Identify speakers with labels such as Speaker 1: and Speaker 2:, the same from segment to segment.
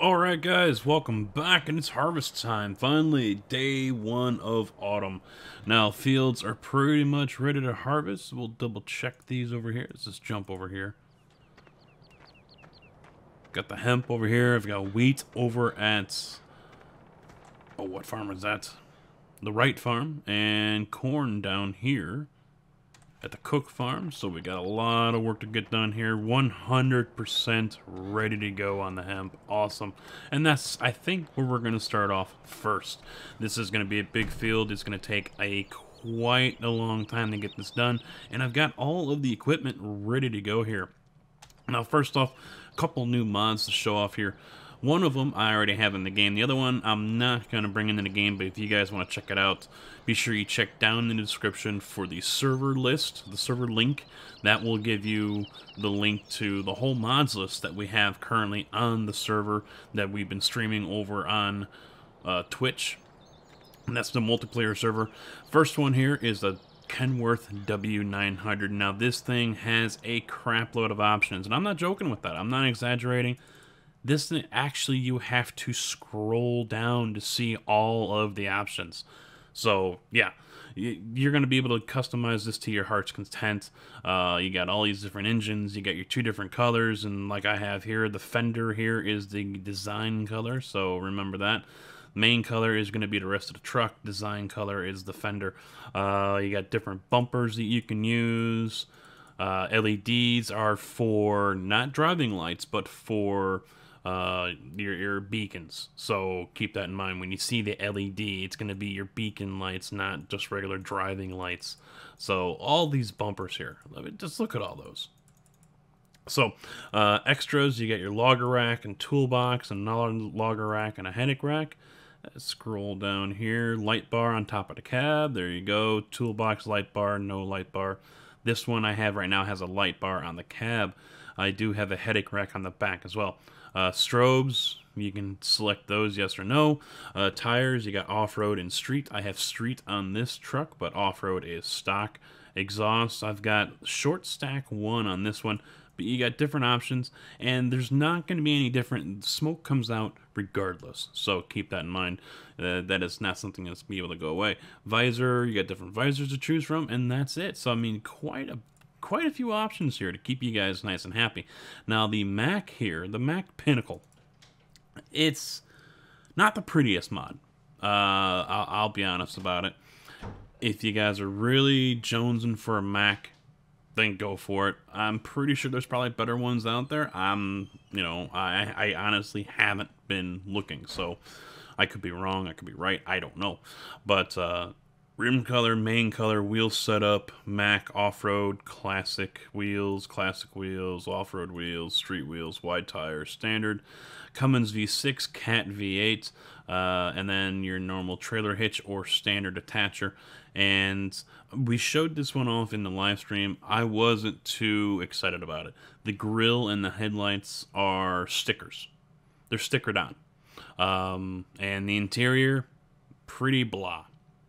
Speaker 1: Alright guys, welcome back, and it's harvest time. Finally, day one of autumn. Now, fields are pretty much ready to harvest. We'll double check these over here. Let's just jump over here. Got the hemp over here. I've got wheat over at... Oh, what farm is that? The Wright farm. And corn down here at the Cook farm. So we got a lot of work to get done here. 100% ready to go on the hemp. Awesome. And that's, I think, where we're going to start off first. This is going to be a big field. It's going to take quite a long time to get this done. And I've got all of the equipment ready to go here. Now, first off, a couple new mods to show off here. One of them I already have in the game. The other one I'm not going to bring into the game, but if you guys want to check it out, be sure you check down in the description for the server list, the server link. That will give you the link to the whole mods list that we have currently on the server that we've been streaming over on Twitch. And that's the multiplayer server. First one here is the Kenworth W900. Now, this thing has a crap load of options, and I'm not joking with that. I'm not exaggerating. This thing, actually, you have to scroll down to see all of the options. So, yeah, you're going to be able to customize this to your heart's content. You got all these different engines. You got your two different colors, and like I have here, the fender here is the design color, so remember that. Main color is going to be the rest of the truck. Design color is the fender. You got different bumpers that you can use. LEDs are for not driving lights, but for your beacons. So keep that in mind. When you see the LED, it's going to be your beacon lights, not just regular driving lights. So all these bumpers here, just look at all those. So extras, you got your logger rack and toolbox, and another logger rack and a headache rack. Scroll down here, light bar on top of the cab. There you go. Toolbox, light bar, no light bar. This one I have right now has a light bar on the cab. I do have a headache rack on the back as well. Strobes, you can select those, yes or no. Tires, you got off-road and street. I have street on this truck, but off-road is stock. Exhaust, I've got short stack 1 on this one, but you got different options, and there's not going to be any different. Smoke comes out regardless, so keep that in mind. That is not something that's be able to go away. Visor, you got different visors to choose from, and that's it. So, I mean, quite a few options here to keep you guys nice and happy. Now, the Mac here, the Mac Pinnacle, it's not the prettiest mod. I'll be honest about it. If you guys are really jonesing for a Mac, then go for it. I'm pretty sure there's probably better ones out there. I honestly haven't been looking, so I could be wrong, I could be right, I don't know. But rim color, main color, wheel setup, Mac off-road, classic wheels, off-road wheels, street wheels, wide tires, standard, Cummins V6, Cat V8, and then your normal trailer hitch or standard attacher. And we showed this one off in the live stream. I wasn't too excited about it. The grille and the headlights are stickers. They're stickered on. And the interior, pretty blah.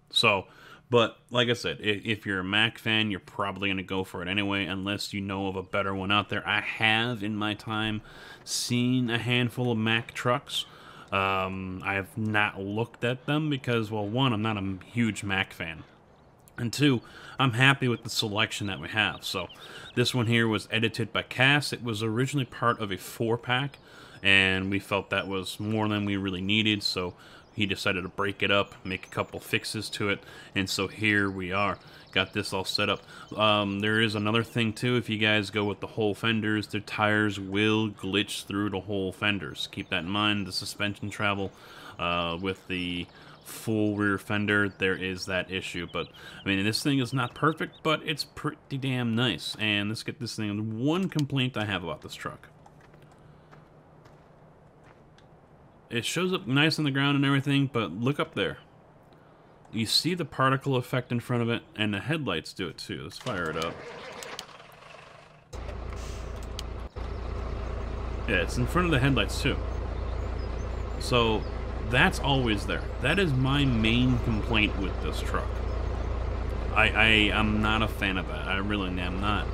Speaker 1: So, but like I said, if you're a Mac fan, you're probably going to go for it anyway, unless you know of a better one out there. I have, in my time, seen a handful of Mac trucks. I have not looked at them because, well, one, I'm not a huge Mac fan. And two, I'm happy with the selection that we have. So this one here was edited by Cass. It was originally part of a 4-pack, and we felt that was more than we really needed, so he decided to break it up, make a couple fixes to it, and so here we are. Got this all set up. There is another thing too. If you guys go with the whole fenders, the tires will glitch through the whole fenders. Keep that in mind. The suspension travel with the full rear fender, there is that issue. But I mean, this thing is not perfect, but it's pretty damn nice. And let's get this thing. One complaint I have about this truck: it shows up nice on the ground and everything, but look up there. You see the particle effect in front of it, and the headlights do it too. Let's fire it up. Yeah, it's in front of the headlights too. So that's always there. That is my main complaint with this truck. I'm not a fan of that. I really am not.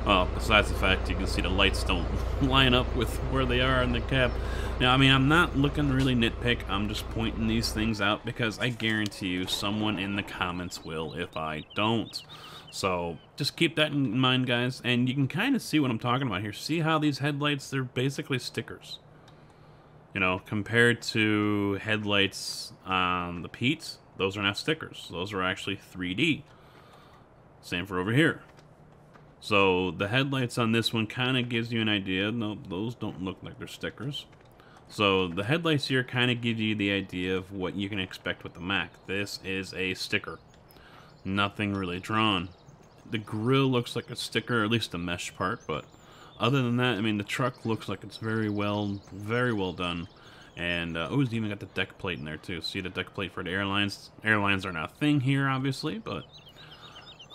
Speaker 1: Well, besides the fact you can see the lights don't line up with where they are in the cab. Now, I mean, I'm not looking to really nitpick. I'm just pointing these things out because I guarantee you someone in the comments will if I don't. So just keep that in mind, guys. And you can kind of see what I'm talking about here. See how these headlights, they're basically stickers. You know, compared to headlights on the Pete's, those are not stickers. Those are actually 3D. Same for over here. So the headlights on this one kind of gives you an idea. No, those don't look like they're stickers. So the headlights here kind of give you the idea of what you can expect with the Mac. This is a sticker. Nothing really drawn. The grille looks like a sticker, at least the mesh part, but other than that, I mean, the truck looks like it's very well done. And, oh, it's even got the deck plate in there, too. See the deck plate for the airlines? Airlines are not a thing here, obviously, but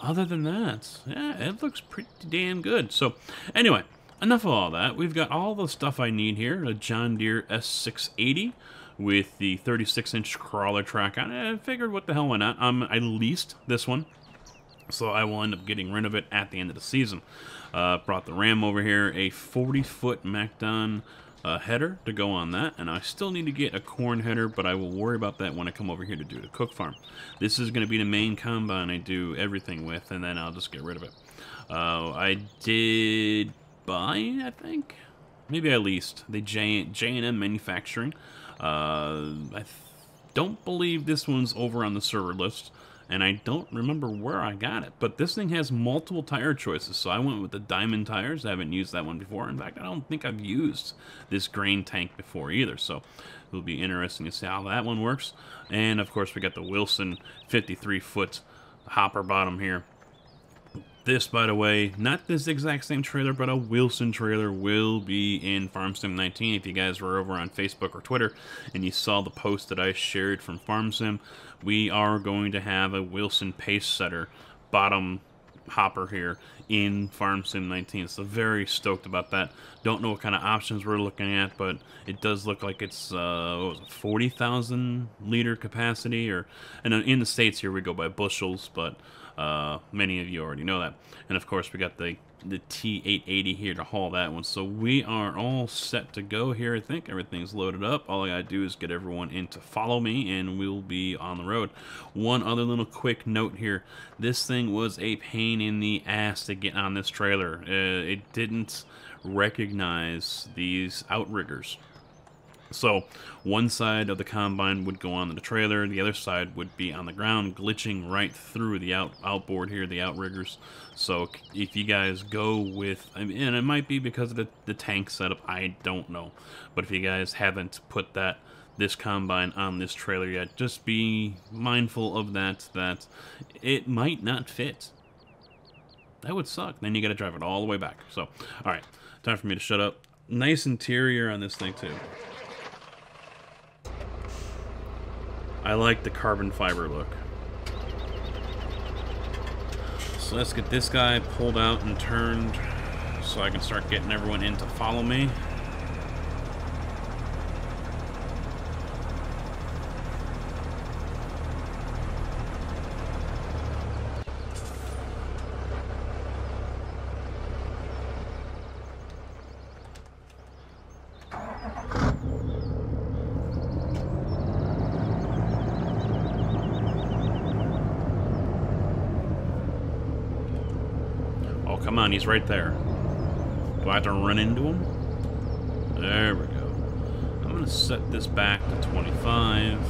Speaker 1: other than that, yeah, it looks pretty damn good. So, anyway, enough of all that. We've got all the stuff I need here. A John Deere S680 with the 36-inch crawler track on it. I figured, what the hell, why not? I leased this one, so I will end up getting rid of it at the end of the season. Brought the Ram over here, a 40-foot MacDon header to go on that, and I still need to get a corn header, but I will worry about that when I come over here to do the cook farm. This is going to be the main combine I do everything with, and then I'll just get rid of it. I did buy, I think, maybe I leased the J&M Manufacturing. I don't believe this one's over on the server list, and I don't remember where I got it, but this thing has multiple tire choices, so I went with the Diamond tires. I haven't used that one before. In fact, I don't think I've used this grain tank before either, so it'll be interesting to see how that one works. And, of course, we got the Wilson 53-foot hopper bottom here. This, by the way, not this exact same trailer, but a Wilson trailer will be in Farm Sim 19. If you guys were over on Facebook or Twitter and you saw the post that I shared from Farm Sim, we are going to have a Wilson pace setter bottom hopper here in Farm Sim 19. So very stoked about that. Don't know what kind of options we're looking at, but it does look like it's 40,000 liter capacity, and in the States here we go by bushels, but many of you already know that. And of course we got the T880 here to haul that one. So we are all set to go here. I think everything's loaded up. All I gotta do is get everyone in to follow me, and we'll be on the road. One other little quick note here. This thing was a pain in the ass to get on this trailer. It didn't recognize these outriggers. So one side of the combine would go on the trailer, the other side would be on the ground, glitching right through the outboard here, the outriggers. So if you guys go with, and it might be because of the tank setup, I don't know. But if you guys haven't put this combine on this trailer yet, just be mindful of that it might not fit. That would suck. Then you got to drive it all the way back. So, all right, time for me to shut up. Nice interior on this thing too. I like the carbon fiber look. So let's get this guy pulled out and turned so I can start getting everyone in to follow me. Come on, he's right there. Do I have to run into him? There we go. I'm going to set this back to 25.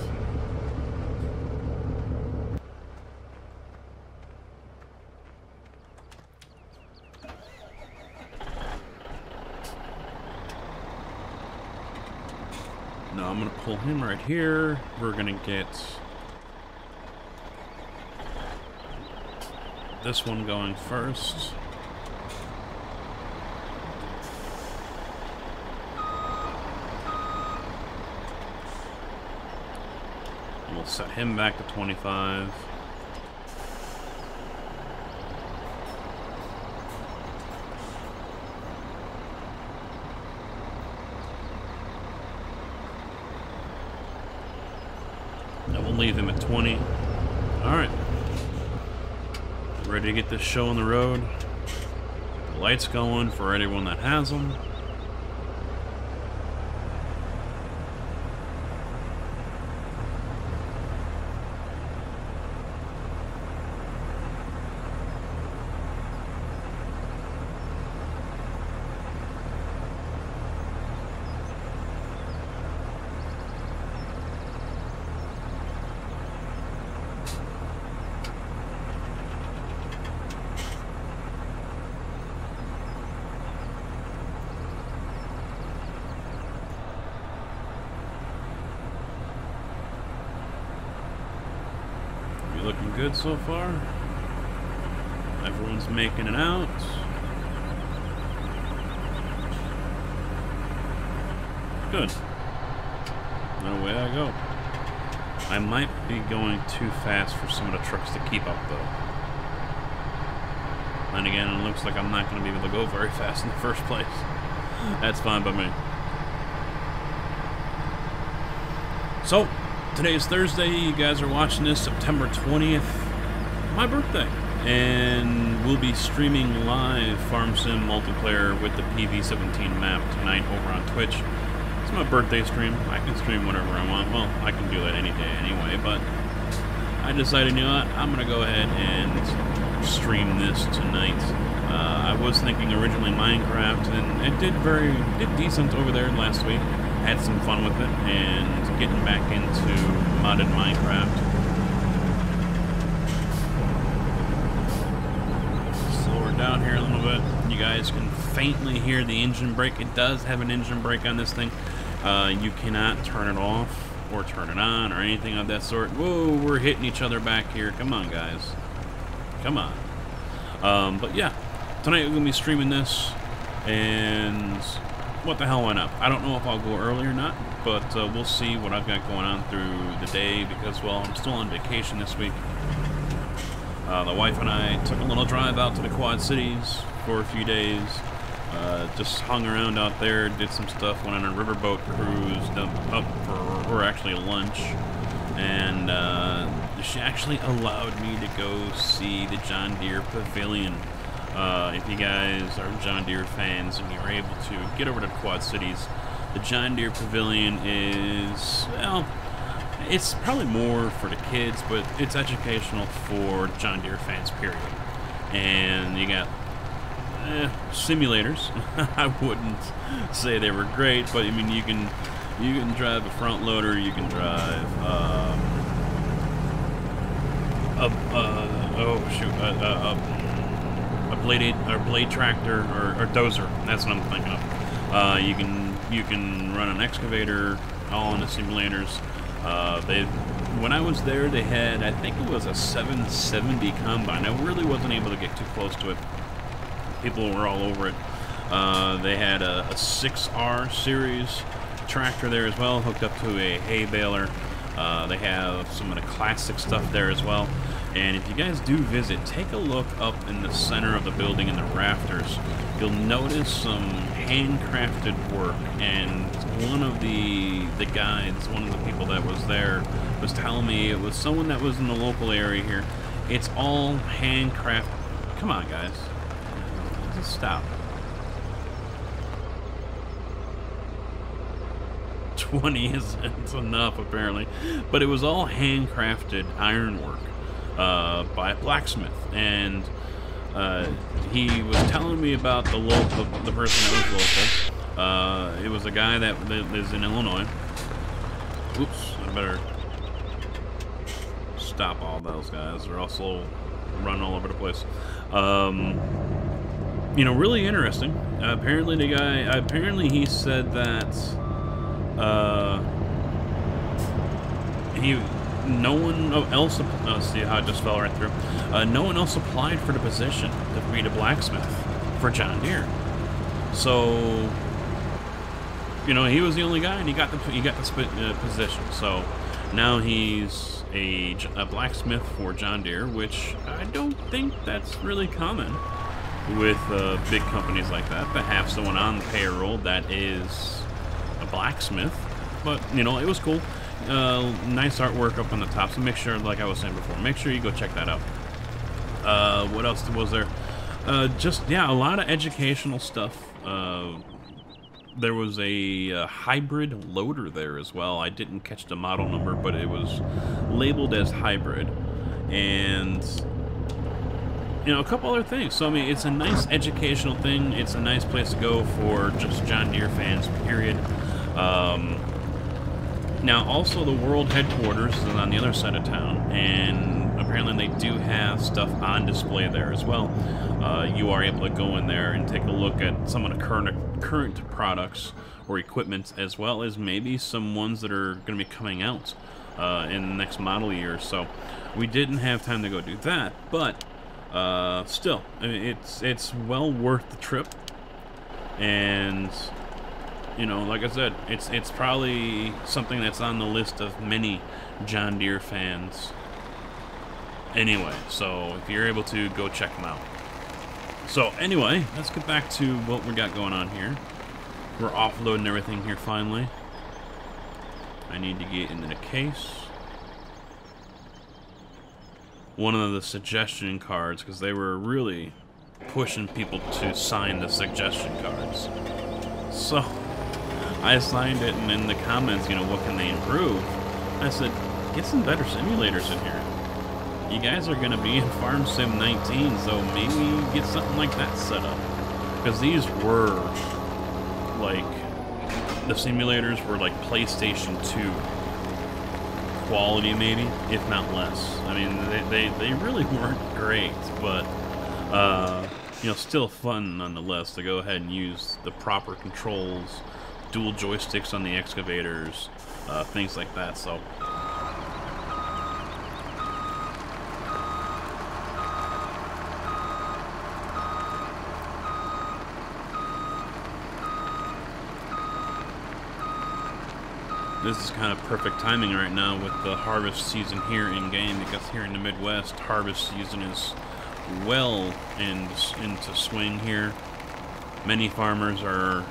Speaker 1: No, I'm going to pull him right here. We're going to get this one going first. We'll set him back to 25. And we'll leave him at 20. Alright. Ready to get this show on the road. lights going for anyone that has them. Looking good so far. Everyone's making it out. Good. And away I go. I might be going too fast for some of the trucks to keep up, though. And again, it looks like I'm not going to be able to go very fast in the first place. That's fine by me. So, today is Thursday. You guys are watching this September 20th, my birthday. And we'll be streaming live Farm Sim multiplayer with the PV17 map tonight over on Twitch. It's my birthday stream. I can stream whenever I want. Well, I can do that any day anyway, but I decided, you know what, I'm going to go ahead and stream this tonight. I was thinking originally Minecraft, and it did decent over there last week. Had some fun with it, and getting back into modded Minecraft. Slow her down here a little bit. You guys can faintly hear the engine brake. It does have an engine brake on this thing. You cannot turn it off or turn it on or anything of that sort. Whoa, we're hitting each other back here. Come on, guys. Come on. But yeah, tonight we're going to be streaming this, and what the hell, why not? I don't know if I'll go early or not, but we'll see what I've got going on through the day because, well, I'm still on vacation this week. The wife and I took a little drive out to the Quad Cities for a few days. Just hung around out there, did some stuff, went on a riverboat cruise up for actually lunch. And she actually allowed me to go see the John Deere Pavilion. If you guys are John Deere fans and you're able to get over to Quad Cities, the John Deere Pavilion is, well, it's probably more for the kids, but it's educational for John Deere fans, period. And you got simulators. I wouldn't say they were great, but I mean, you can drive a front loader, you can drive a blade tractor or dozer. That's what I'm thinking of. You can run an excavator, all in the simulators. When I was there, they had, I think it was a 770 combine. I really wasn't able to get too close to it. People were all over it. They had a 6R series tractor there as well, hooked up to a hay baler. They have some of the classic stuff there as well. And if you guys do visit, take a look up in the center of the building in the rafters. You'll notice some handcrafted work. And one of the guides, one of the people that was there, was telling me it was someone that was in the local area here. It's all handcrafted. Come on, guys. Just stop. 20 isn't enough, apparently. But it was all handcrafted ironwork by a blacksmith. And he was telling me about the person that was local. It was a guy that lives in Illinois. Oops, I better stop all those guys. They're also running all over the place. You know, really interesting. Apparently the guy, apparently he said that no one else, see how I just fell right through. No one else applied for the position to be the blacksmith for John Deere. So, you know, he was the only guy, and he got the position. So now he's a blacksmith for John Deere, which I don't think that's really common with big companies like that have someone on the payroll that is a blacksmith. But, you know, it was cool. Nice artwork up on the top, so make sure, like I was saying before, make sure you go check that out. What else was there? Just, yeah, a lot of educational stuff. There was a hybrid loader there as well. I didn't catch the model number, but it was labeled as hybrid. And, you know, a couple other things. So, I mean, it's a nice educational thing. It's a nice place to go for just John Deere fans, period. Now, also, the world headquarters is on the other side of town, and apparently they do have stuff on display there as well. You are able to go in there and take a look at some of the current products or equipment, as well as maybe some ones that are going to be coming out in the next model year. So we didn't have time to go do that, but still, I mean, it's well worth the trip. And you know, like I said, it's probably something that's on the list of many John Deere fans anyway. So if you're able to, go check them out. So anyway, let's get back to what we got going on here. We're offloading everything here finally. I need to get into the case. One of the suggestion cards, because they were really pushing people to sign the suggestion cards. So I signed it, and in the comments, you know, what can they improve? I said, get some better simulators in here. You guys are going to be in Farm Sim 19, so maybe get something like that set up. Because these were, like, the simulators were like PlayStation 2 quality, maybe, if not less. I mean, they really weren't great, but, you know, still fun nonetheless to go ahead and use the proper controls, dual joysticks on the excavators, things like that. So this is kind of perfect timing right now with the harvest season here in game, because here in the Midwest, harvest season is well into swing here. Many farmers are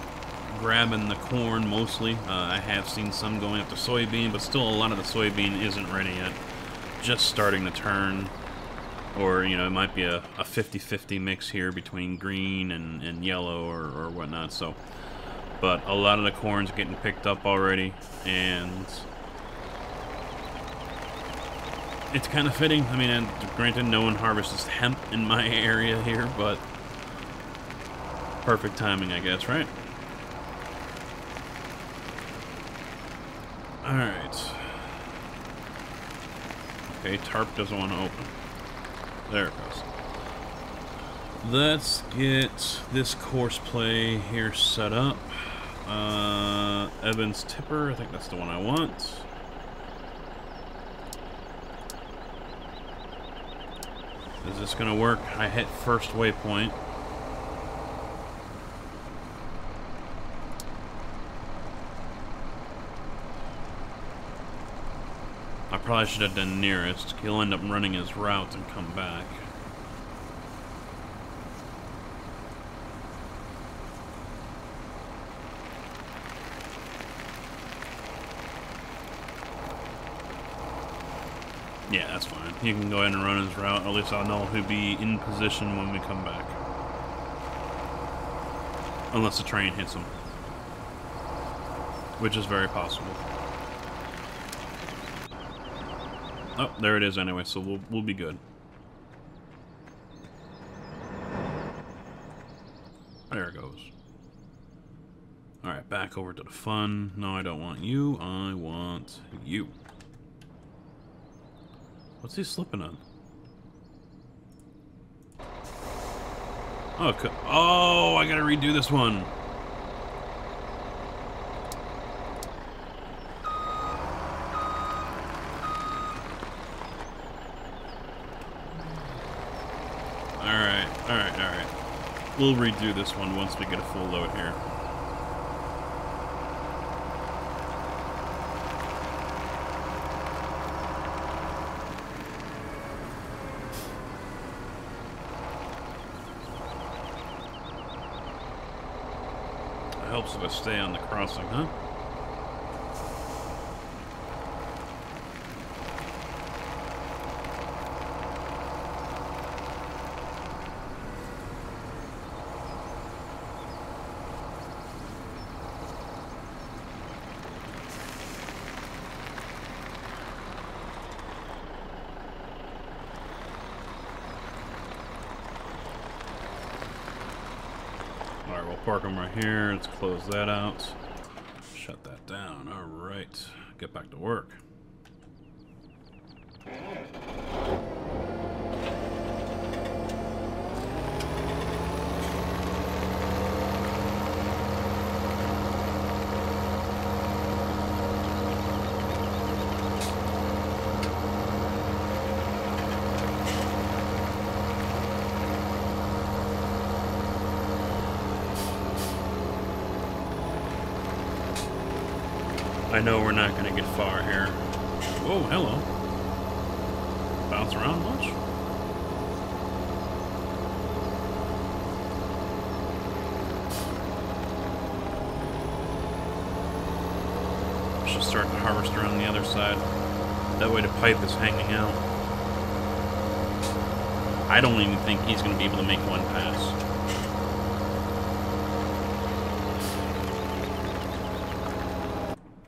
Speaker 1: grabbing the corn mostly. I have seen some going up to soybean, but still a lot of the soybean isn't ready yet. Just starting to turn. Or, you know, it might be a 50-50 mix here between green and yellow or whatnot. So, but a lot of the corn's getting picked up already, and it's kind of fitting. I mean, and granted, no one harvests hemp in my area here, but perfect timing, I guess, right? Alright. Okay, tarp doesn't want to open. There it goes. Let's get this course play here set up. Evans Tipper, I think that's the one I want. Is this gonna work? I hit first waypoint. I probably should have done nearest. He'll end up running his route and come back. Yeah, that's fine. He can go ahead and run his route. At least I'll know he'll be in position when we come back. Unless the train hits him. Which is very possible. Oh, there it is anyway, so we'll be good. There it goes. Alright, back over to the fun. No, I don't want you. I want you. What's he slipping on? Oh, oh, I gotta redo this one. Alright. We'll redo this one once we get a full load here. It helps if I stay on the crossing, huh? Alright, we'll park them right here. Let's close that out. Shut that down. Alright. Get back to work. I know we're not going to get far here. Whoa, hello. Bounce around much? Should start to harvest around the other side. That way the pipe is hanging out. I don't even think he's going to be able to make one pass.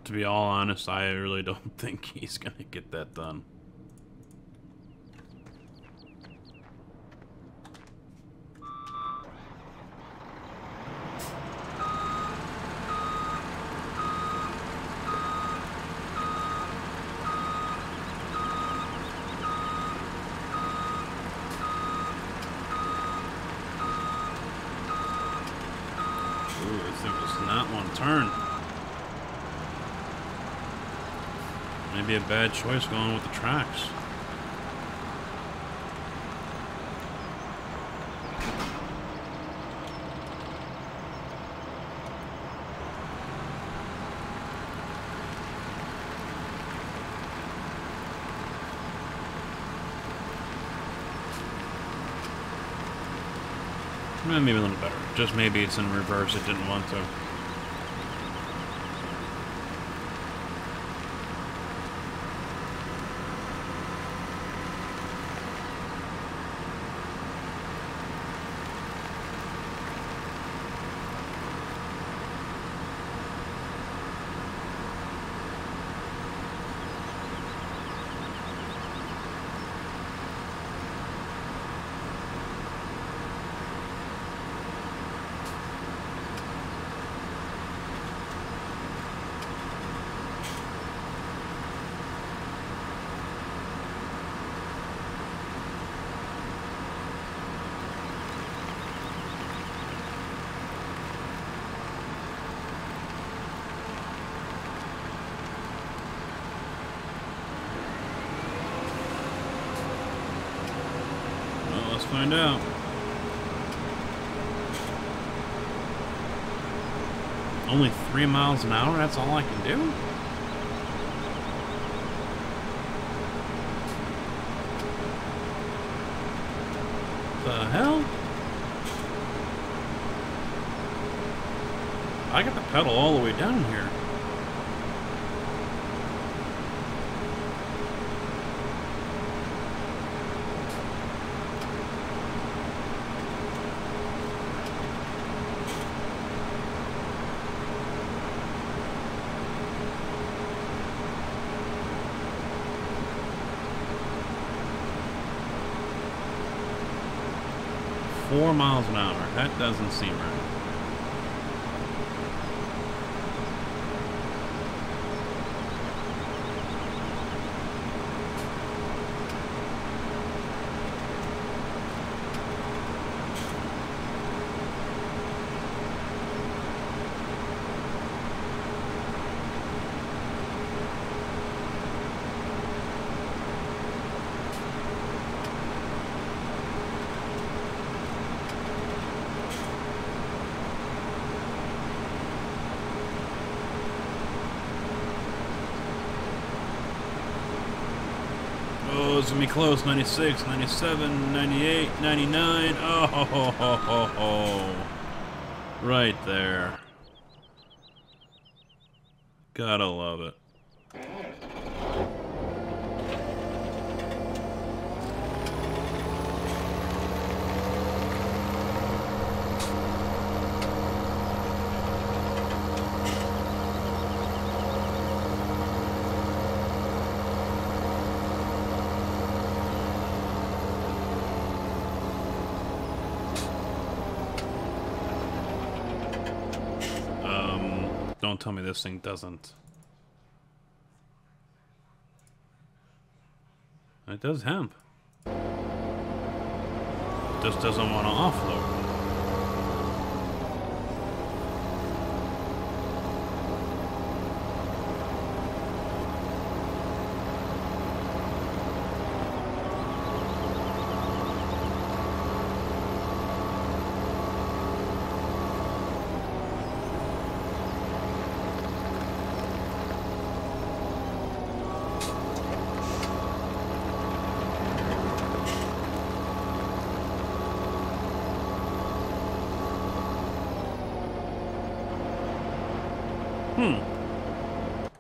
Speaker 1: To be all honest, I really don't think he's going to get that done. Ooh, this thing does not want to turn. Maybe a bad choice going with the tracks. Maybe a little better. Just maybe it's in reverse. It didn't want to. Find out. Only 3 miles an hour? That's all I can do? The hell? I got the pedal all the way down here. $4 miles an hour. That doesn't seem right. Oh, it's gonna be close. 96, 97, 98, 99. Oh, ho, ho, ho, ho. Right there. Gotta love it. don't tell me this thing doesn't. It does hemp. Just doesn't want to offload.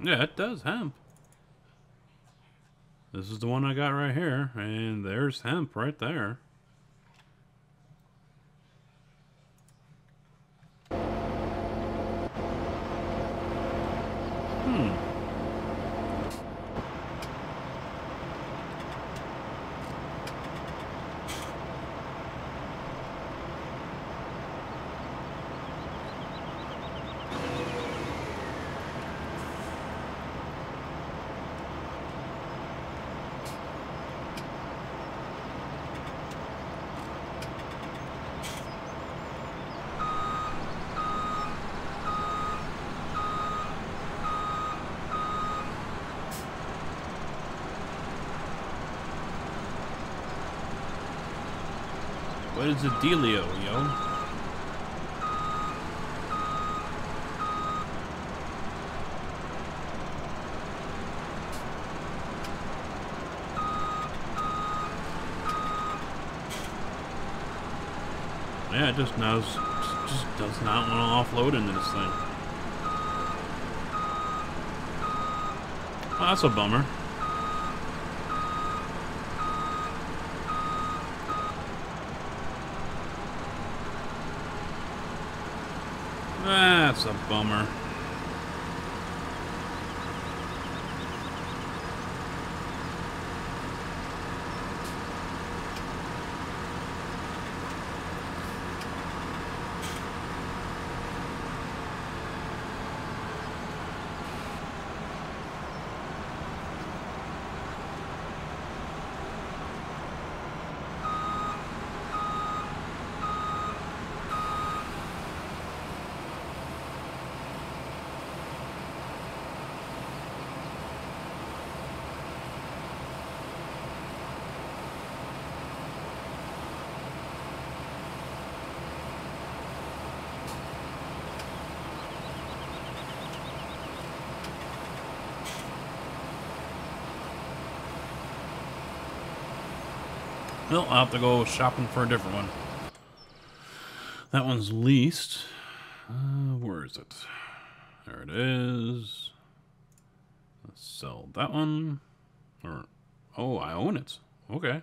Speaker 1: Yeah, it does hemp. This is the one I got right here, and there's hemp right there. What is the dealio, yo? Yeah, it just does not want to offload into this thing. Oh, that's a bummer. That's a bummer. Well, I'll have to go shopping for a different one. That one's leased. Where is it? There it is. Let's sell that one. Or, oh, I own it. Okay.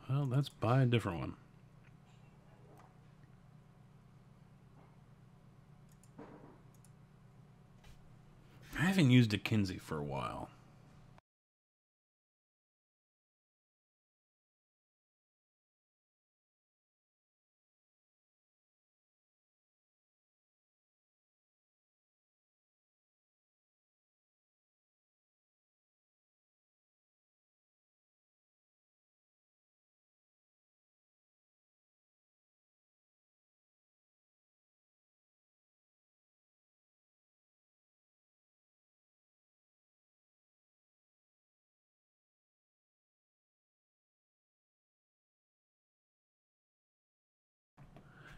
Speaker 1: Well, let's buy a different one. I haven't used a Kinsey for a while.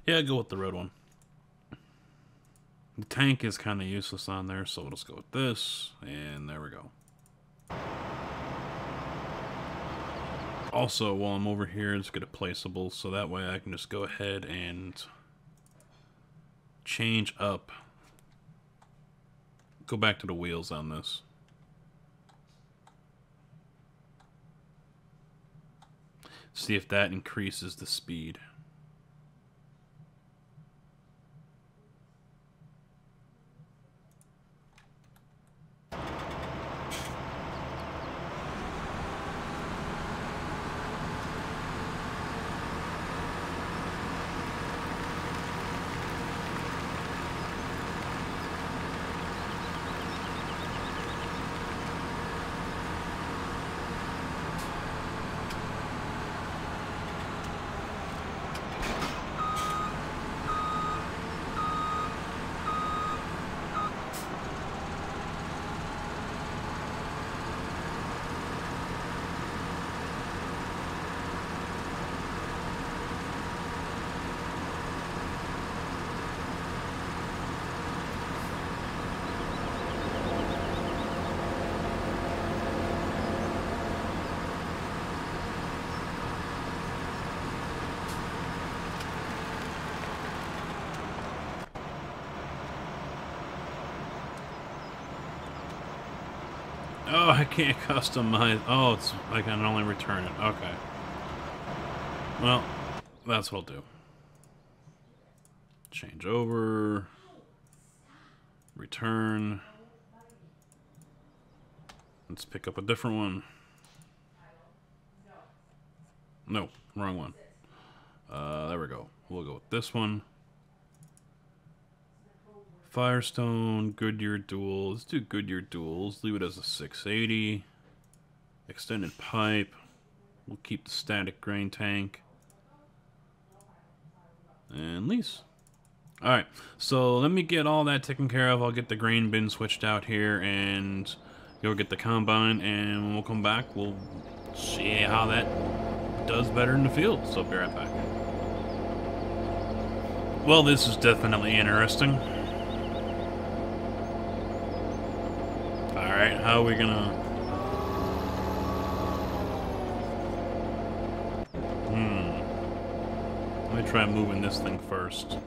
Speaker 1: Yeah, go with the red one. The tank is kind of useless on there, so let's go with this, and there we go. Also, while I'm over here, let's get it placeable, so that way I can just go ahead and change up. Go back to the wheels on this. See if that increases the speed. Oh, I can't customize. Oh, it's I can only return it. Okay. Well, that's what I'll do. Change over. Return. Let's pick up a different one. No, wrong one. There we go. We'll go with this one. Firestone, Goodyear dual. Let's do Goodyear duals. Leave it as a 680. Extended pipe. We'll keep the static grain tank. And lease. Alright, so let me get all that taken care of. I'll get the grain bin switched out here and go get the combine. And when we'll come back, we'll see how that does better in the field. So I'll be right back. Well, this is definitely interesting. Alright, how are we gonna... Let me try moving this thing first.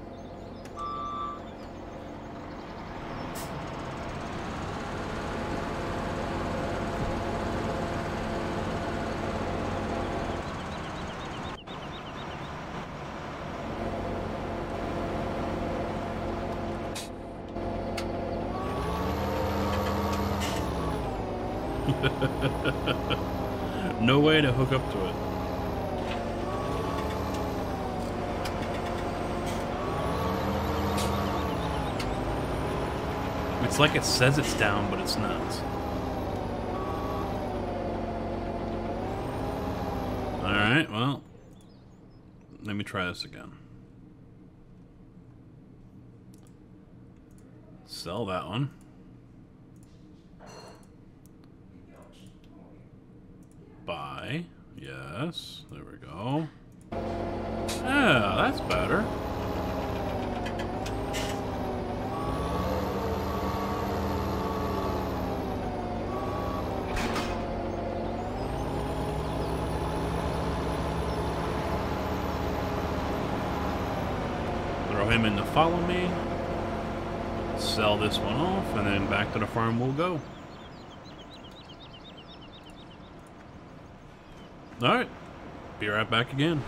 Speaker 1: No way to hook up to it. It's like it says it's down, but it's not. Alright, well, let me try this again. Sell that one. Buy. Yes, there we go. Yeah, that's better. Throw him in to follow me. Sell this one off, and then back to the farm we'll go. Alright, be right back again.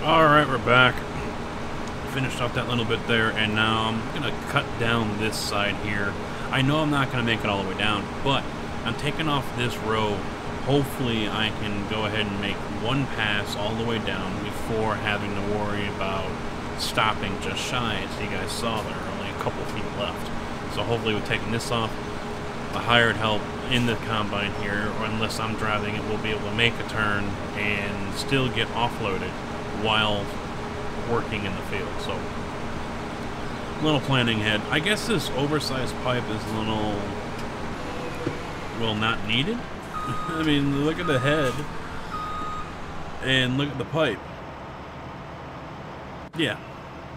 Speaker 1: Alright, we're back. Finished off that little bit there, and now I'm going to cut down this side here. I know I'm not going to make it all the way down, but I'm taking off this row. Hopefully I can go ahead and make one pass all the way down before having to worry about stopping just shy. As you guys saw, there are only a couple feet left. So hopefully with taking this off, the hired help in the combine here, or unless I'm driving it, will be able to make a turn and still get offloaded while working in the field. So, a little planning ahead. I guess this oversized pipe is a little, well, not needed. I mean, look at the head and look at the pipe. Yeah,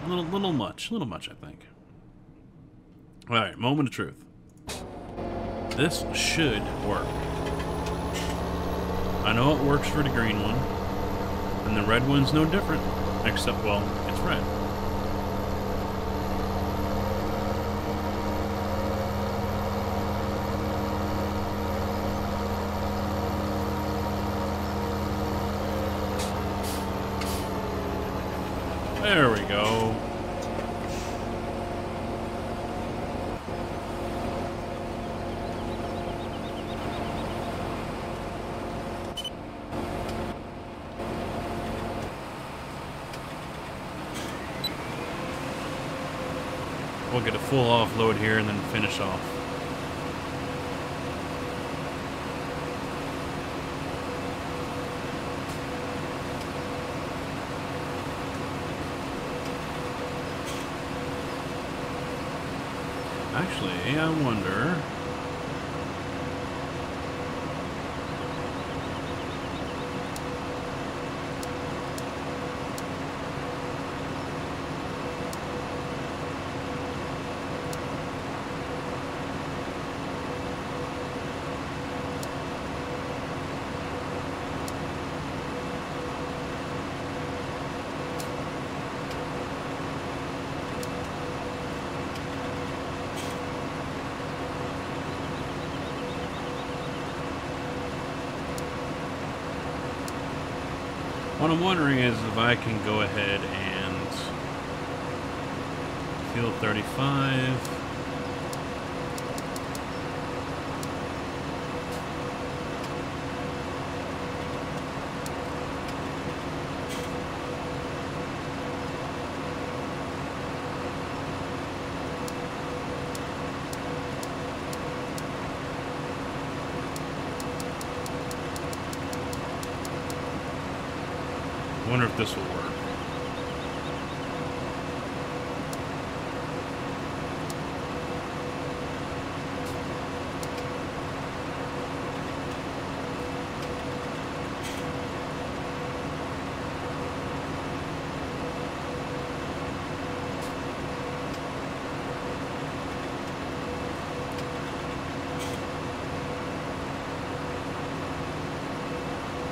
Speaker 1: a little much, I think. All right, moment of truth. This should work. I know it works for the green one, and the red one's no different, except, well, it's red. There we go. We'll get a full offload here and then finish off. Actually, I wonder... What I'm wondering is if I can go ahead and field 35. I wonder if this will work.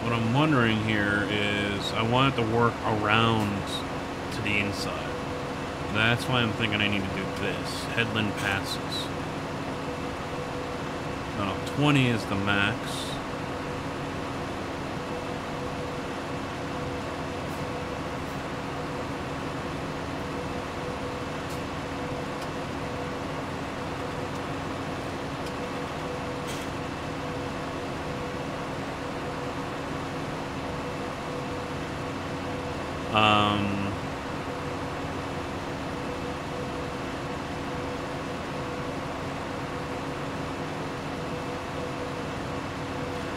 Speaker 1: What I'm wondering here is I want it to work around to the inside. That's why I'm thinking I need to do this. Headland passes. Now, 20 is the max.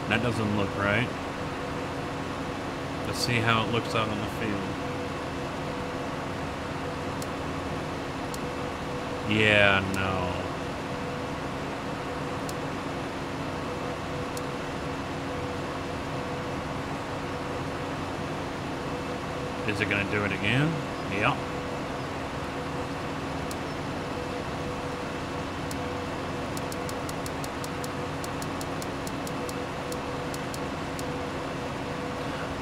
Speaker 1: That doesn't look right. Let's see how it looks out on the field. Yeah, no. Is it gonna do it again? Yep.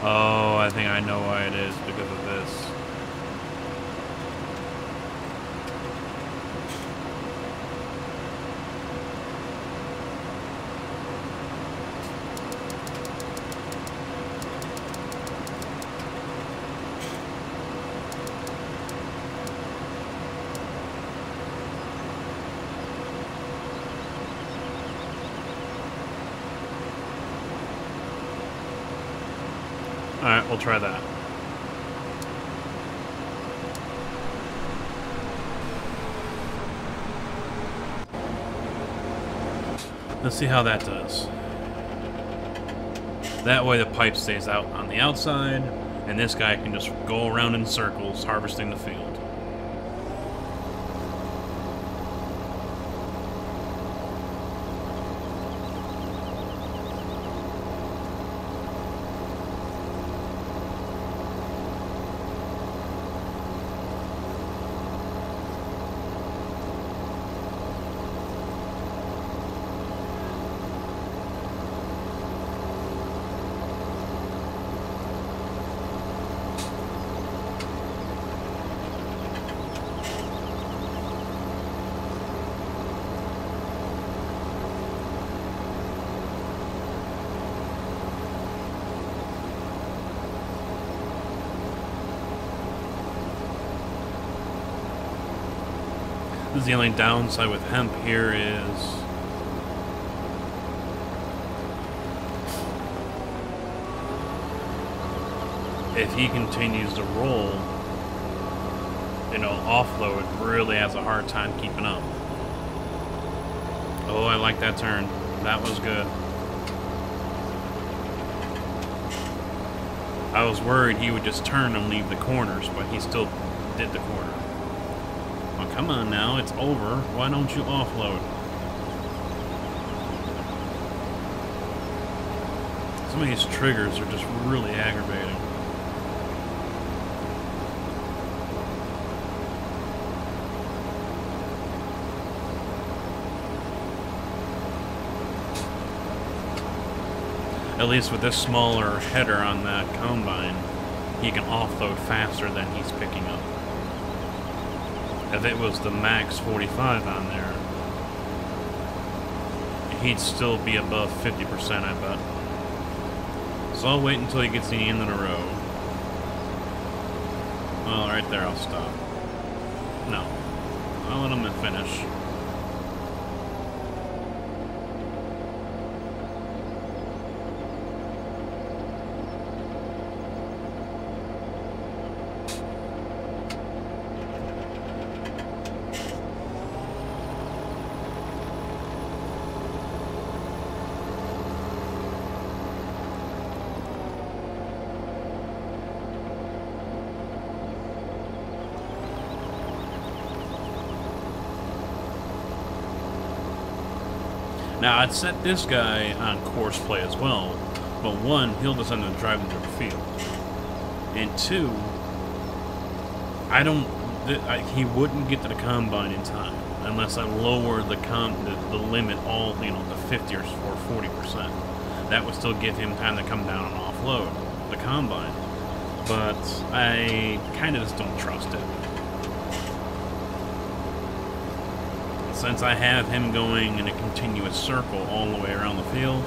Speaker 1: Oh, I think I know why it is, because of this. Alright, we'll try that. Let's see how that does. That way the pipe stays out on the outside, and this guy can just go around in circles harvesting the field. This is the only downside with hemp here is if he continues to roll, you know, offload really has a hard time keeping up. Oh, I like that turn. That was good. I was worried he would just turn and leave the corners, but he still did the corner. Oh, come on now, it's over. Why don't you offload? Some of these triggers are just really aggravating. At least with this smaller header on that combine, he can offload faster than he's picking up. If it was the max 45 on there, he'd still be above 50%, I bet. So I'll wait until he gets to the end of the row. Well, right there, I'll stop. No. I'll let him finish. Now, I'd set this guy on course play as well, but one, he'll just end up driving through the field. And two, he wouldn't get to the combine in time unless I lowered the limit all, to 50 or 40%. That would still give him time to come down and offload the combine. But I kind of just don't trust it. Since I have him going in a continuous circle all the way around the field,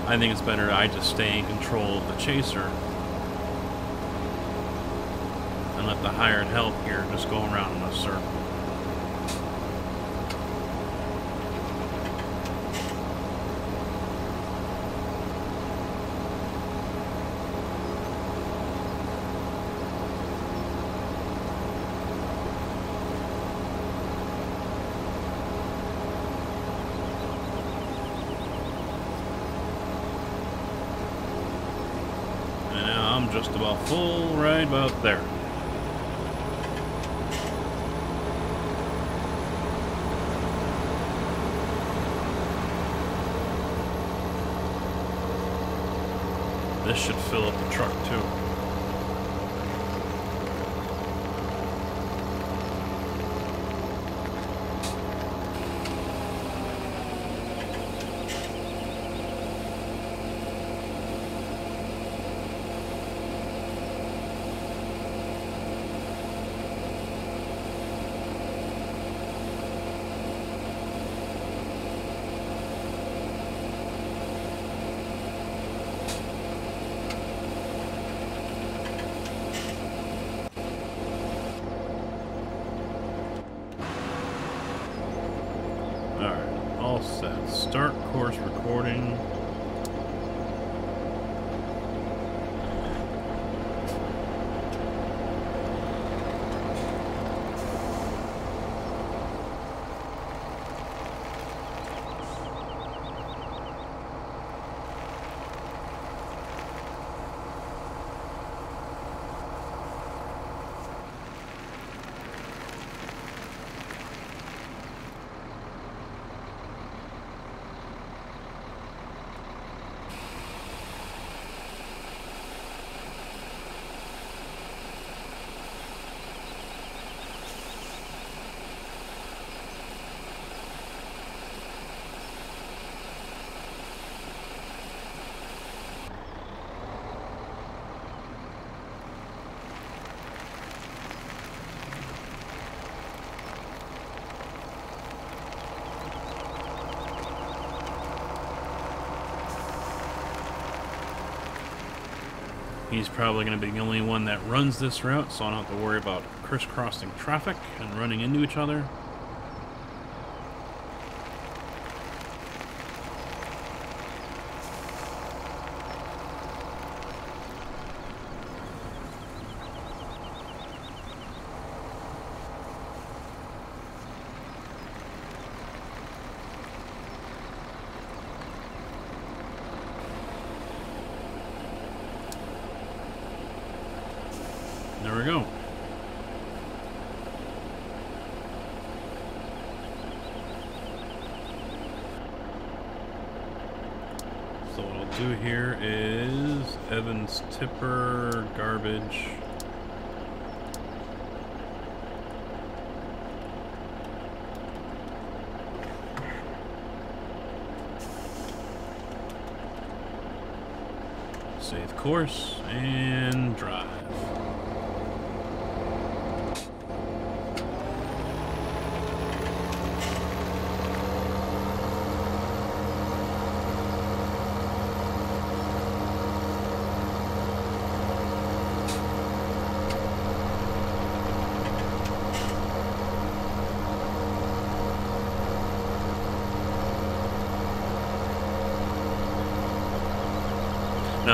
Speaker 1: I think it's better I just stay in control of the chaser and let the hired help here just go around in a circle. Just about full, right about there. This should fill up the truck too. All set. Start course recording. He's probably going to be the only one that runs this route, so I don't have to worry about crisscrossing traffic and running into each other. There we go. So what I'll do here is Evans tipper, garbage. Save course and drive.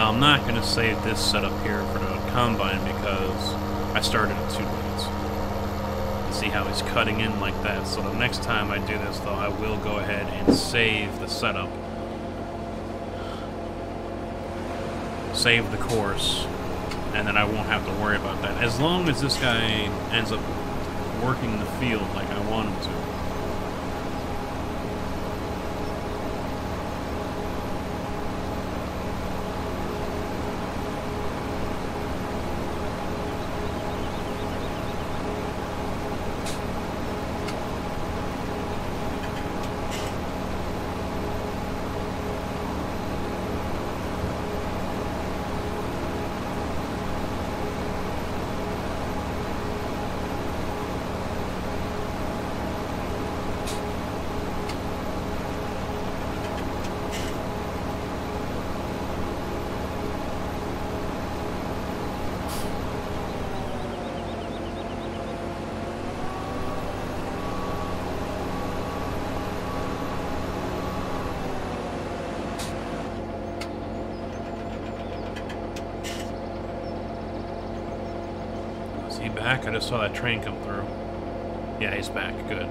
Speaker 1: Now, I'm not going to save this setup here for the combine because I started it too late. You see how he's cutting in like that. So the next time I do this, though, I will go ahead and save the setup. Save the course, and then I won't have to worry about that. As long as this guy ends up working the field like I want him to. Is he back? I just saw that train come through. Yeah, he's back. Good.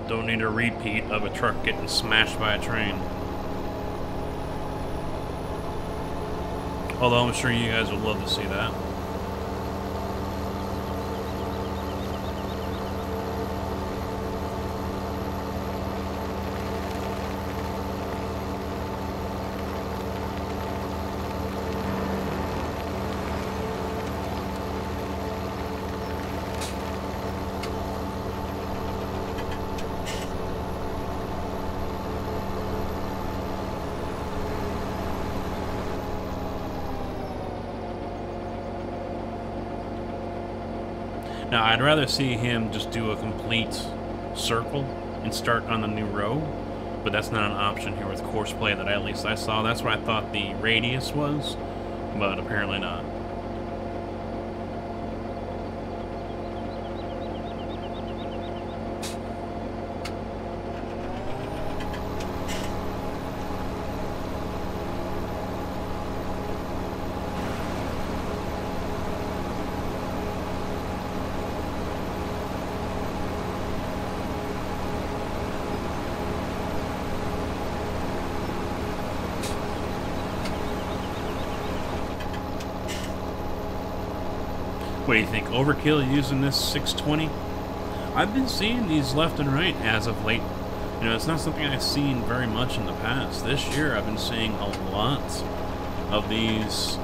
Speaker 1: Don't need a repeat of a truck getting smashed by a train. Although I'm sure you guys would love to see that. Now, I'd rather see him just do a complete circle and start on the new row, but that's not an option here with course play that at least I saw. That's where I thought the radius was, but apparently not. What do you think? Overkill using this 620? I've been seeing these left and right as of late. You know, it's not something I've seen very much in the past. This year I've been seeing a lot of these,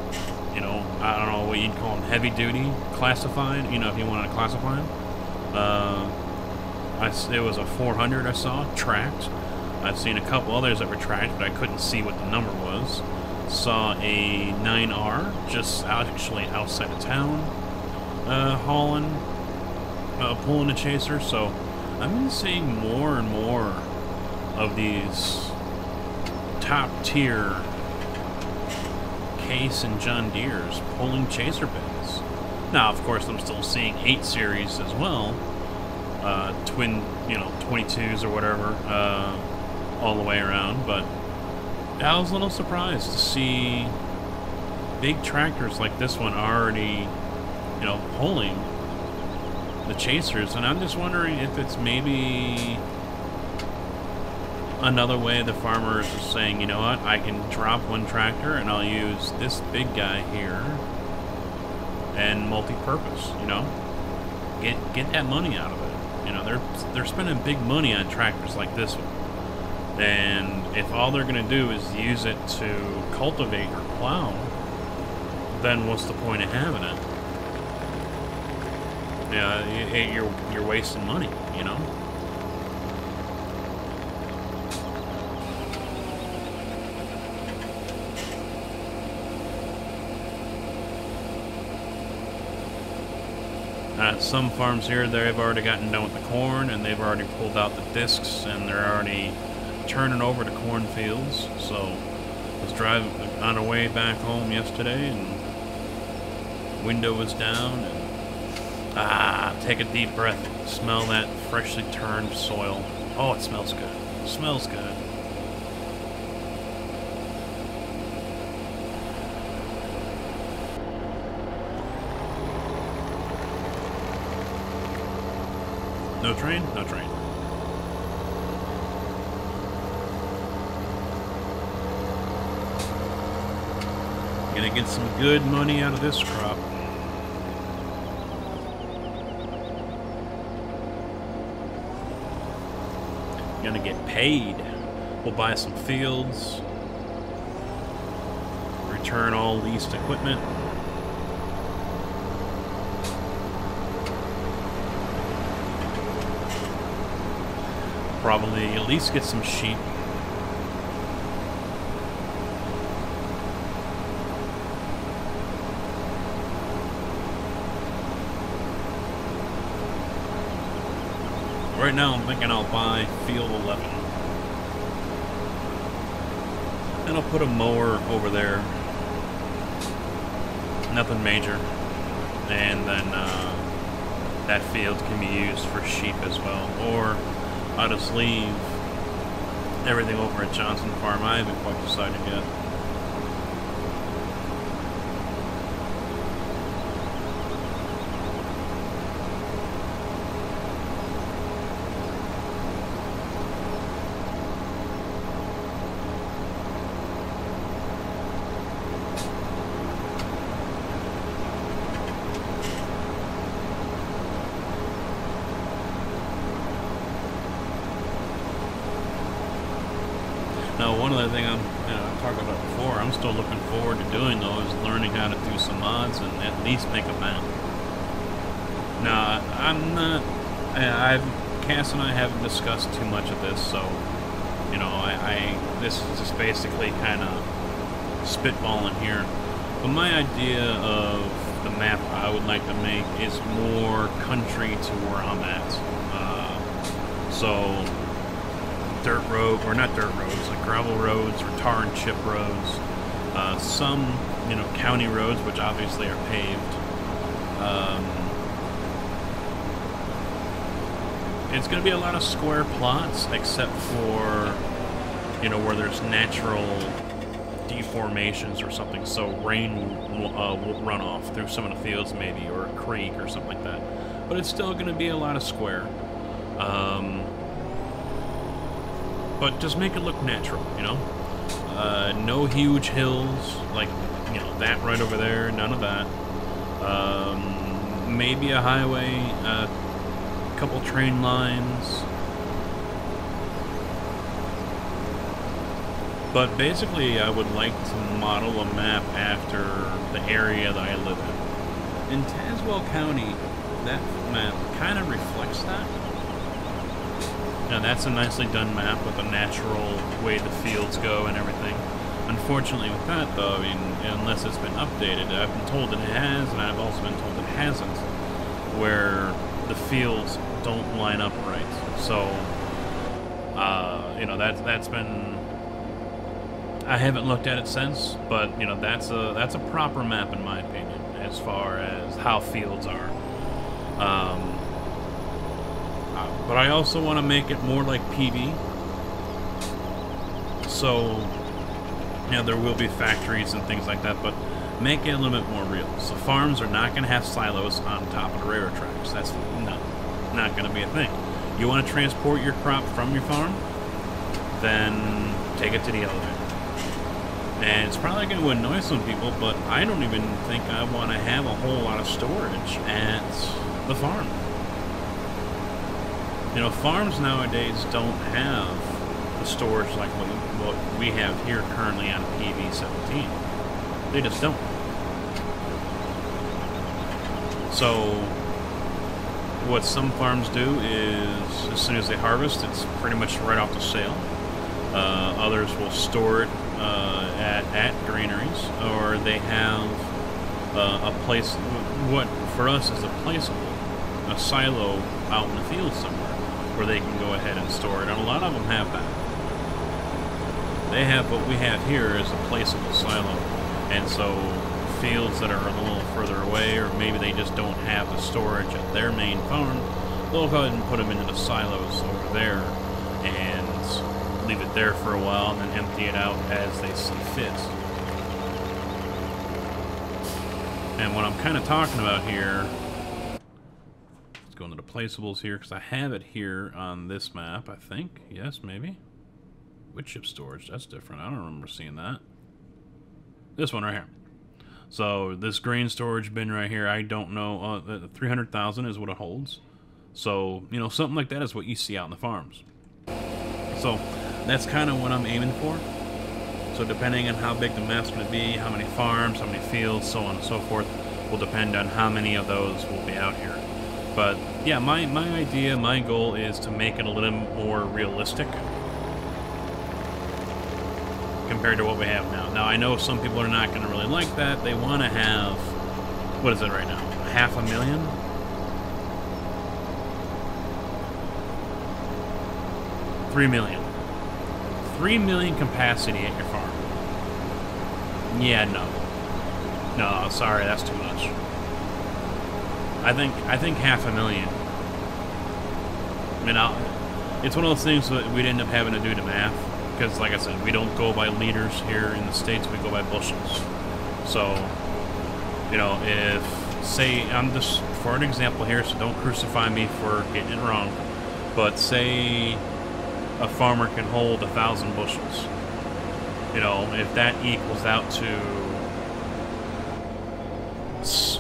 Speaker 1: you know, I don't know what you'd call them, heavy duty, classified, you know, if you want to classify them. It was a 400 I saw, tracked. I've seen a couple others that were tracked, but I couldn't see what the number was. Saw a 9R, just actually outside of town. Hauling, pulling a chaser, so I've been seeing more and more of these top tier Case and John Deere's pulling chaser beds. Now, of course, I'm still seeing 8 series as well, twin, you know, 22s or whatever, all the way around, but I was a little surprised to see big tractors like this one already, you know, pulling the chasers, and I'm just wondering if it's maybe another way the farmer is just saying, you know what, I can drop one tractor and I'll use this big guy here and multi-purpose, you know, get that money out of it. You know, they're spending big money on tractors like this one, and if all they're gonna do is use it to cultivate or plow, then what's the point of having it? Yeah, you're wasting money, you know? Some farms here, they've already gotten done with the corn, and they've already pulled out the discs, and they're already turning over the cornfields. So I was driving on our way back home yesterday, and window was down, and take a deep breath, smell that freshly turned soil. Oh, it smells good. It smells good. No train? No train. Gonna get some good money out of this crop. Gonna get paid. We'll buy some fields. Return all leased equipment. Probably at least get some sheep. Right now I'm thinking I'll buy field 11. And I'll put a mower over there. Nothing major. And then that field can be used for sheep as well. Or I'll just leave everything over at Johnson Farm. I haven't quite decided yet. Now, one other thing I'm talking about before, I'm still looking forward to doing though is learning how to do some mods and at least make a map. Now, I'm not. Cass and I haven't discussed too much of this, so you know, this is just basically kind of spitballing here. But my idea of the map I would like to make is more country to where I'm at. So. Dirt road, or not dirt roads, like gravel roads or tar and chip roads. Some, you know, county roads, which obviously are paved. It's going to be a lot of square plots, except for, you know, where there's natural deformations or something. So rain will run off through some of the fields, maybe, or a creek or something like that. But it's still going to be a lot of square. But just make it look natural, you know? No huge hills, like, you know, that right over there, none of that. Maybe a highway, a couple train lines. But basically, I would like to model a map after the area that I live in. In Tazewell County, that map kind of reflects that. Now that's a nicely done map with a natural way the fields go and everything. Unfortunately with that though, I mean, unless it's been updated, I've been told that it has, and I've also been told it hasn't, where the fields don't line up right. So, you know, that's been, I haven't looked at it since, but, you know, that's a proper map in my opinion, as far as how fields are. But I also want to make it more like PV. So, you know, there will be factories and things like that, but make it a little bit more real. So farms are not going to have silos on top of the railroad tracks. That's not going to be a thing. You want to transport your crop from your farm? Then take it to the elevator. And it's probably going to annoy some people, but I don't even think I want to have a whole lot of storage at the farm. You know, farms nowadays don't have the storage like what we have here currently on PV17. They just don't. So, what some farms do is, as soon as they harvest, it's pretty much right off the sale. Others will store it at granaries, or they have a place, what for us is a placeable, a silo out in the field somewhere, where they can go ahead and store it, and a lot of them have that. They have what we have here is a placeable silo, and so fields that are a little further away, or maybe they just don't have the storage at their main farm, they'll go ahead and put them into the silos over there, and leave it there for a while, and then empty it out as they see fit. And what I'm kind of talking about here, let's go into the placeables here, because I have it here on this map, I think. Yes, maybe. Wood chip storage, that's different. I don't remember seeing that. This one right here. So this grain storage bin right here, I don't know. 300,000 is what it holds. So, you know, something like that is what you see out in the farms. So that's kind of what I'm aiming for. So depending on how big the map's going to be, how many farms, how many fields, so on and so forth, will depend on how many of those will be out here. But yeah, my idea, my goal is to make it a little more realistic compared to what we have now. Now, I know some people are not going to really like that. They want to have, what is it right now? 500,000? $3 million. 3 million capacity at your farm. Yeah, no. No, sorry, that's too much. I think 500,000. I mean, it's one of those things that we'd end up having to do the math, because, like I said, we don't go by liters here in the States, we go by bushels. So, you know, if, say, I'm just, for an example here, so don't crucify me for getting it wrong, but say a farmer can hold 1,000 bushels. You know, if that equals out to,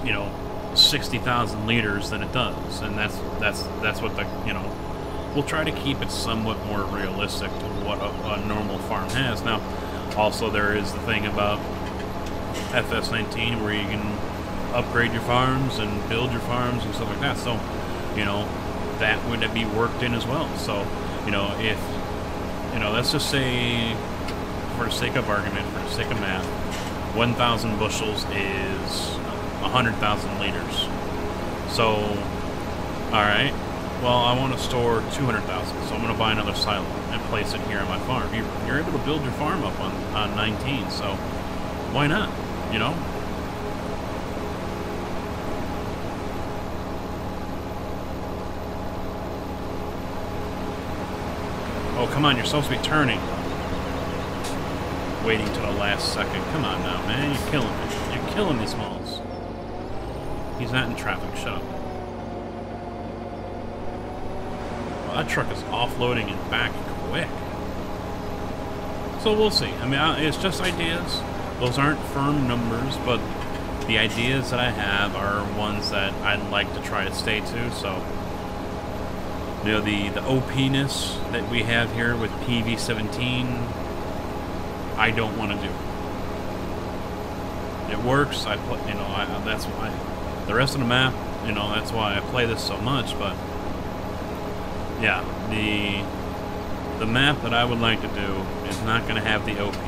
Speaker 1: you know, 60,000 liters, then it does, and that's what the, you know, we'll try to keep it somewhat more realistic to what a normal farm has. Now, also there is the thing about FS19 where you can upgrade your farms and build your farms and stuff like that. So, you know, that would be worked in as well. So, you know, if, you know, let's just say, for the sake of argument, for the sake of math, 1,000 bushels is 100,000 liters. So, alright, well, I want to store 200,000, so I'm going to buy another silo and place it here on my farm. You're able to build your farm up on 19, so why not, you know? Oh, come on, you're supposed to be turning. Waiting till the last second. Come on now, man, you're killing me. You're killing me, Smalls. He's not in traffic, shut up. Well, that truck is offloading and back quick. So we'll see. I mean, it's just ideas. Those aren't firm numbers, but the ideas that I have are ones that I'd like to try to stay to, so... You know, the OP-ness that we have here with PV17, I don't want to do. It works, I play, you know, that's why. The rest of the map, you know, that's why I play this so much, but... Yeah, the map that I would like to do is not going to have the OP.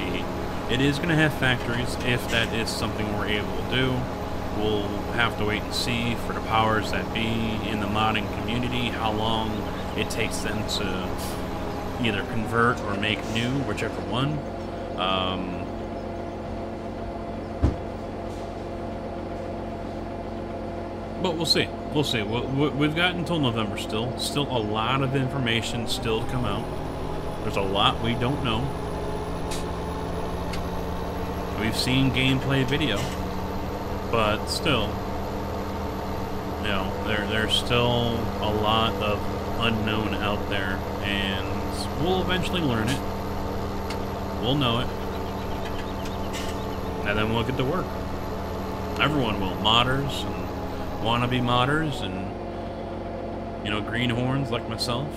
Speaker 1: It is going to have factories, if that is something we're able to do. We'll have to wait and see for the powers that be in the modding community, how long it takes them to either convert or make new, whichever one. But we'll see. We'll see. We've got until November still. Still a lot of information still to come out. There's a lot we don't know. We've seen gameplay video. But still, you know, there's still a lot of unknown out there, and we'll eventually learn it. We'll know it. And then we'll get to work. Everyone will. Modders and wannabe modders and, you know, greenhorns like myself.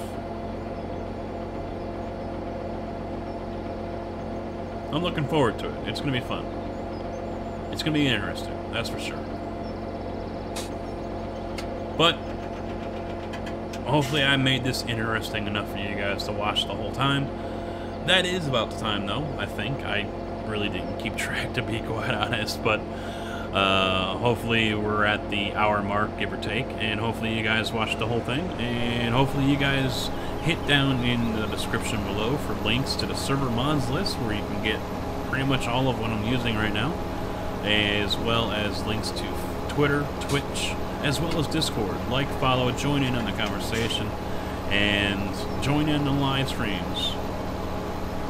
Speaker 1: I'm looking forward to it. It's going to be fun. It's going to be interesting. That's for sure. But hopefully I made this interesting enough for you guys to watch the whole time. That is about the time, though, I think. I really didn't keep track, to be quite honest, but hopefully we're at the hour mark, give or take, and hopefully you guys watched the whole thing, and hopefully you guys hit down in the description below for links to the server mods list, where you can get pretty much all of what I'm using right now, as well as links to Twitter, Twitch, as well as Discord. Like, follow, join in on the conversation, and join in the live streams.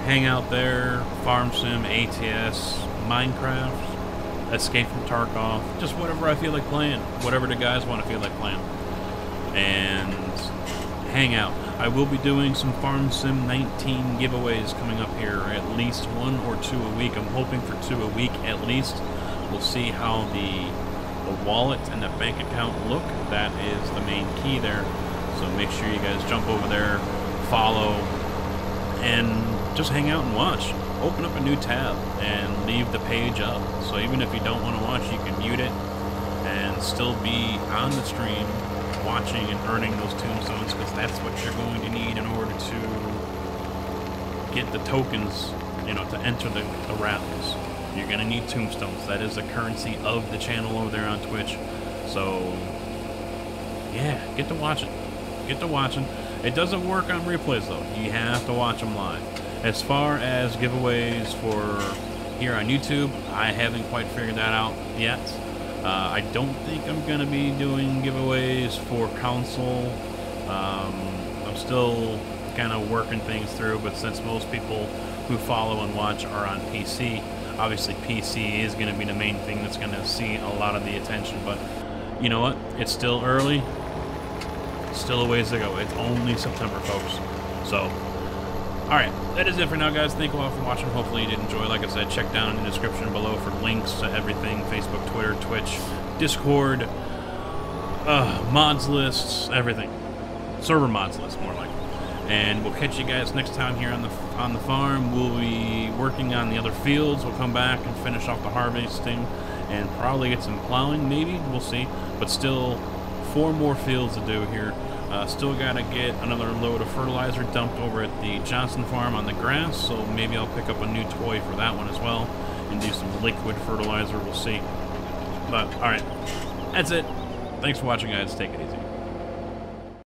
Speaker 1: Hang out there, Farm Sim, ATS, Minecraft, Escape from Tarkov, just whatever I feel like playing, whatever the guys want to feel like playing. and hang out. I will be doing some Farm Sim 19 giveaways coming up here, at least 1 or 2 a week. I'm hoping for 2 a week at least. We'll see how the wallet and the bank account look. That is the main key there. So make sure you guys jump over there, follow, and just hang out and watch. Open up a new tab and leave the page up. So even if you don't want to watch, you can mute it and still be on the stream watching and earning those tombstones, because that's what you're going to need in order to get the tokens, you know, to enter the rallies. You're going to need tombstones. That is the currency of the channel over there on Twitch. So, yeah, get to watching. Get to watching. It doesn't work on replays, though. You have to watch them live. As far as giveaways for here on YouTube, I haven't quite figured that out yet. I don't think I'm going to be doing giveaways for console. I'm still kind of working things through, but since most people who follow and watch are on PC, obviously PC is going to be the main thing that's going to see a lot of the attention. But you know what? It's still early. Still a ways to go. It's only September, folks. So, alright, that is it for now, guys. Thank you all for watching. Hopefully you did enjoy. Like I said, check down in the description below for links to everything. Facebook, Twitter, Twitch, Discord, mods lists, everything. Server mods list, more like. And we'll catch you guys next time here on the farm. We'll be working on the other fields. We'll come back and finish off the harvesting and probably get some plowing, maybe. We'll see. But still, 4 more fields to do here. Still got to get another load of fertilizer dumped over at the Johnson farm on the grass, so maybe I'll pick up a new toy for that one as well and do some liquid fertilizer. We'll see. But, alright, that's it. Thanks for watching, guys. Take it easy.